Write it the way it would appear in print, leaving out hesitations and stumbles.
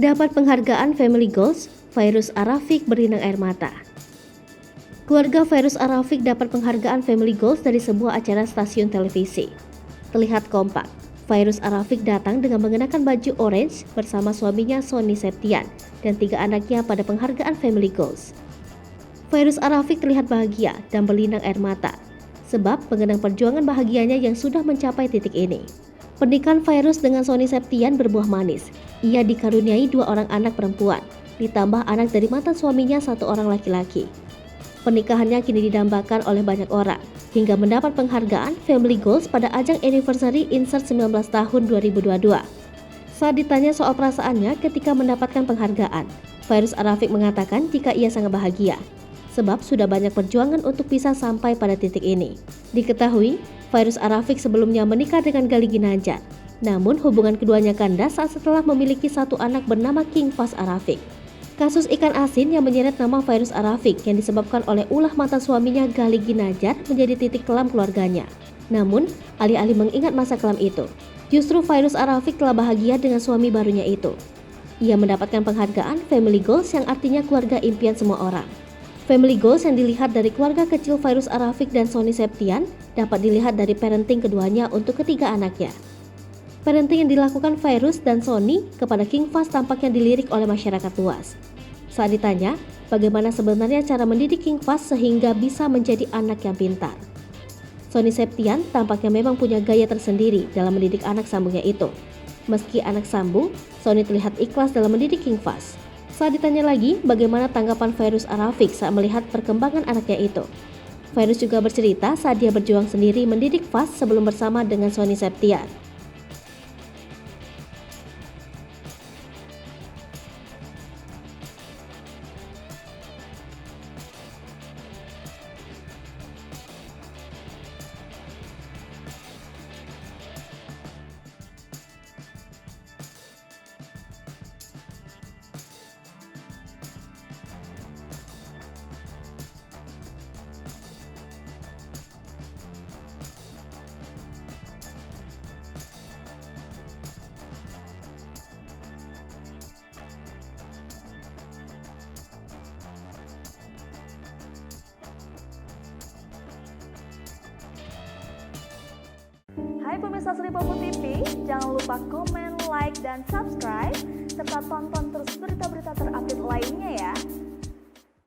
Dapat penghargaan Family Goals, Fairuz Arafiq berinang air mata. Keluarga Fairuz Arafiq dapat penghargaan Family Goals dari sebuah acara stasiun televisi. Terlihat kompak, Fairuz Arafiq datang dengan mengenakan baju orange bersama suaminya Sony Septian dan 3 anaknya pada penghargaan Family Goals. Fairuz Arafiq terlihat bahagia dan berlinang air mata, sebab mengenang perjuangan bahagianya yang sudah mencapai titik ini. Pernikahan Fairuz dengan Sony Septian berbuah manis. Ia dikaruniai 2 orang anak perempuan, ditambah anak dari mantan suaminya 1 orang laki-laki. Pernikahannya kini didambakan oleh banyak orang, hingga mendapat penghargaan Family Goals pada ajang Anniversary Insert 19 tahun 2022. Saat ditanya soal perasaannya ketika mendapatkan penghargaan, Fairuz Arafiq mengatakan jika ia sangat bahagia, sebab sudah banyak perjuangan untuk bisa sampai pada titik ini. Diketahui, Fairuz Arafiq sebelumnya menikah dengan Gali Ginanjar. Namun hubungan keduanya kandas saat setelah memiliki 1 anak bernama King Fahz Arafiq. Kasus ikan asin yang menyeret nama Fairuz Arafiq yang disebabkan oleh ulah mantan suaminya Gali Ginanjar menjadi titik kelam keluarganya. Namun, alih-alih mengingat masa kelam itu, justru Fairuz Arafiq telah bahagia dengan suami barunya itu. Ia mendapatkan penghargaan Family Goals yang artinya keluarga impian semua orang. Family Goals yang dilihat dari keluarga kecil Fairuz Arafiq dan Sony Septian dapat dilihat dari parenting keduanya untuk ketiga anaknya. Parenting yang dilakukan Fairuz dan Sony kepada King Fahz tampaknya dilirik oleh masyarakat luas. Saat ditanya, bagaimana sebenarnya cara mendidik King Fahz sehingga bisa menjadi anak yang pintar. Sony Septian tampaknya memang punya gaya tersendiri dalam mendidik anak sambungnya itu. Meski anak sambung, Sony terlihat ikhlas dalam mendidik King Fahz. Saat ditanya lagi bagaimana tanggapan Fairuz Arafiq saat melihat perkembangan anaknya itu, Fairuz juga bercerita saat dia berjuang sendiri mendidik Fahz sebelum bersama dengan Sony Septian. Hai pemirsa Sri Popo TV, jangan lupa komen, like, dan subscribe, serta tonton terus berita-berita terupdate lainnya ya.